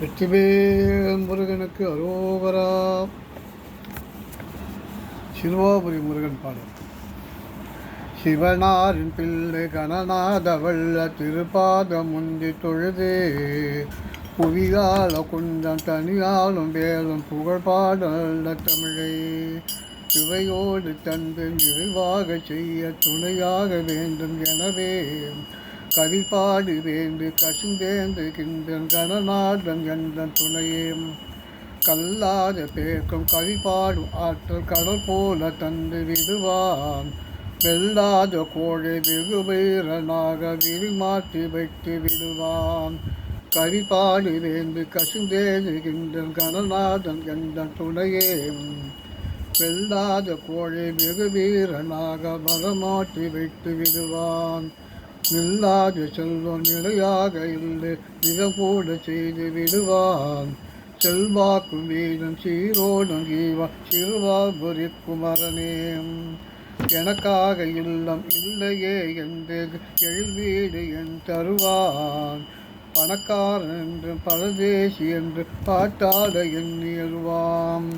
வெற்றிவேல் முருகனுக்கு அரோகரா. சிறுவாபுரி முருகன் பாடல். சிவனாரின் பிள்ளை கணநாத வல்ல திருப்பாத முந்தி தொழுதே புவியால குந்தம் தனியாலும் வேலும் புகழ் பாடல்ல தமிழை சுவையோடு தந்து நிறைவாக செய்ய துணையாக வேண்டும். எனவே கவி பாடி வேண்டு கசுந்தேந்து கின்றன் கணநாதன் என்ற துணையும் கல்லாத பேர்க்கும் கவி பாடும் ஆற்றல் கடல் போல தந்து விடுவான். வெல்லாத கோழை வெகு வீரனாக விரிமாற்றி வைத்து விடுவான். கவி பாடி வேண்டு கசுந்தேந்துகின்றன் கணநாதன் என்ற துணையே வெல்லாத கோழை வெகு வீரனாக வரமாற்றி வைத்து விடுவான். நில்லாத செல்வம் நிலையாக இல்லை மிகக்கூட செய்து விடுவான். செல்வாக்கும் வீடும் சீரோடும் ஜீவா சிறுவாபுரி குமரனே எனக்காக இல்லம் இல்லையே என்று எழுவீடு என் தருவான். பணக்காரன் என்று பரதேசி என்று பாட்டாட எண்ணியருவான்.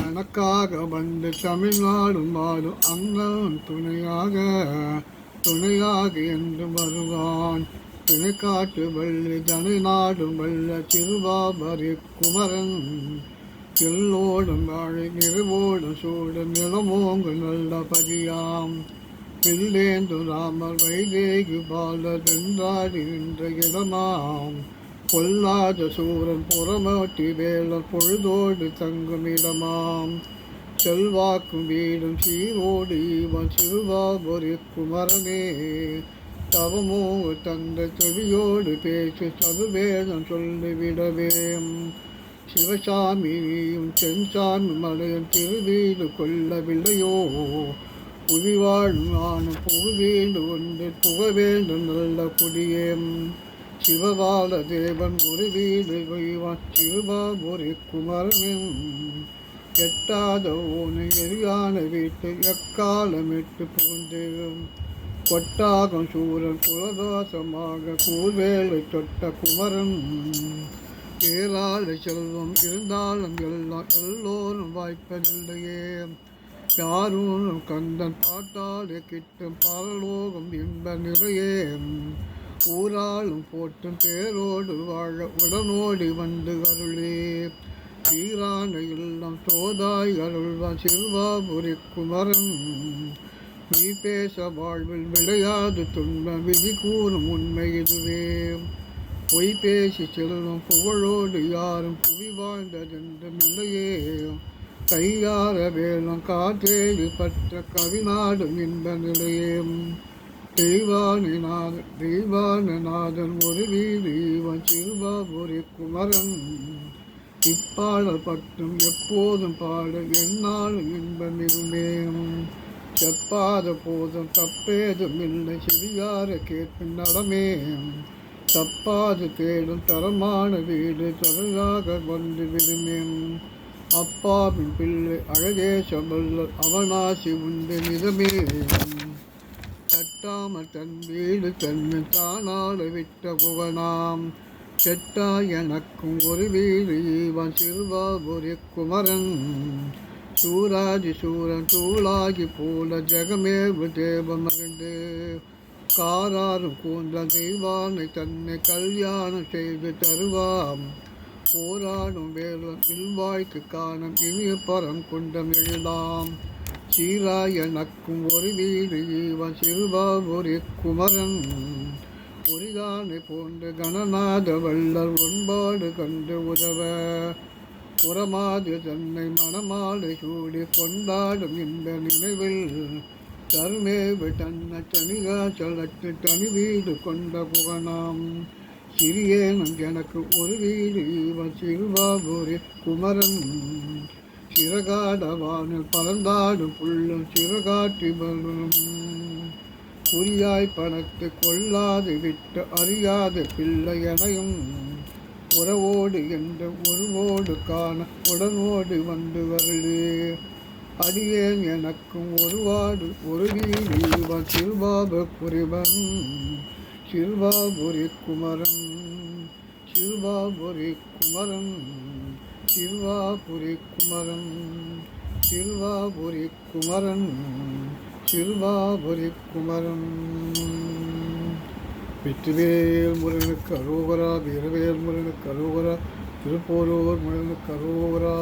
எனக்காக வந்து தமிழ்நாடும் வாழும் அண்ணன் துணையாக என்று வருவான். திணைக்காட்டு வள்ளி தனி நாடும் வல்ல திருவாபரி குமரன் எல்லோடும் வாழை நிறைவோடும் சூடும் நிலமோங்கு நல்ல பதியாம். பில்லேந்து ராமர் வைதேகி பாலர் வென்றாடி நின்ற இடமாம். பொல்லாத சூரன் புறமாட்டி வேலர் பொழுதோடு தங்கும் இடமாம். செல்வாக்கும் வீடும் சீரோடு இவன் சிறுவாபுரி குமரனே தவமோ தந்த செவியோடு பேசி சதுவேதம் சொல்லிவிடவே. சிவசாமியும் செஞ்சாமி மலையன் திருவீடு கொள்ளவில்லையோ புவிவாழும் நானும் புகுவீண்டு ஒன்று புக வேண்டும் நல்ல குடியே. சிவபால தேவன் ஒரு வீடு கொய்வான் சிறுபாபுரி குமரனும் எட்டாத ஓனை எரியான வீட்டு எக்காலமிட்டு புகுந்து கொட்டாகம் சூரன் குலதோஷமாக கூர்வேலை தொட்ட குமரன். ஏராள செல்வம் இருந்தாலும் எல்லோரும் வாய்ப்பதில்லையே. யாரும் கந்தன் பாட்டாலே கிட்டும் பரலோகம் இன்ப நிலையே. ஊராலும் போட்டும் பேரோடு வாழ உடனோடி வந்து அருளே. சீரான இல்லம் தோதாய் அருள்வான் சிறுவாபுரி குமரன். நீ பேச வாழ்வில் விளையாது துன்பம் விதி கூறும் உண்மை இதுவே. பொய் பேசி செல்லும் புகழோடு யாரும் புவி வாழ்ந்ததென்று நிலையே. கையார வேலம் காற்றேடு பற்ற கவிநாடும் இன்ப நிலையே. தெய்வானநாதன் ஒரு வீடு இவன் சிறுவாபுரி குமரன். இப்பாடல் பற்றும் எப்போதும் பாட என்னாலும் இன்பம் இருமே. செப்பாத போதும் தப்பேதும் இல்லை செவியார கேட்பின் நடமே. தப்பாது தேடும் தரமான வீடு தரலாக வந்து விடுமே. அப்பாவின் பிள்ளை அழகே சபல்லர் அவனாசி உண்டு நிதமே. தட்டாமல் தன் வீடு தன்னை தானால விட்ட புகனாம். செட்டா எனக்கும் ஒரு வீடு இவன் சிறுவாபுரி குமரன். சூராதி சூரன் தூளாகி போல ஜெகமேவு தேவ மகிழ்ந்து காராரும் கூந்த தெய்வானை தன்னை கல்யாணம் செய்து தருவாம். போராடும் வேலம் இல்வாய்க்கு காணும் இனிய பரம் கொண்டம் எழலாம். சீராய் எனக்கும் ஒரு வீடு இவன் சிறுவாபுரி குமரன். ஒரிகானை போன்ற கணநாத வல்லர் ஒன்பாடு கண்டு உதவ புறமாது தன்னை மணமாலை சூடி கொண்டாடும் இந்த நினைவில் தருமேவு தன்னை தனிகா சலத்து தனி வீடு கொண்ட புகனாம். சிறியேனும் எனக்கு ஒரு வீடு இவன் சிறுவாபுரி குமரன். சிறகாடவானில் பறந்தாடும் புள்ளும் சிறகாட்டி வரும். குறியாய் பணத்தை கொள்ளாது விட்டு அறியாத பிள்ளை எனையும் உறவோடு என்ற உருவோடு காண உடனோடு வந்து வருளே. அடியேன் எனக்கும் ஒருவாடு ஒரு வீடு சிறுபாப புரிவன். சிறுவாபுரி குமரன் சிறுவாபுரி குமரன் சிறுவாபுரி குமரன் சிறுவாபுரி குமரன் சிறுவாபுரி குமரன். வெற்றிவேல் முருகனுக்கு அரோகரா, வீரவேல் முருகனுக்கு அரோகரா, திருப்போரூர் முருகனுக்கு அரோகரா.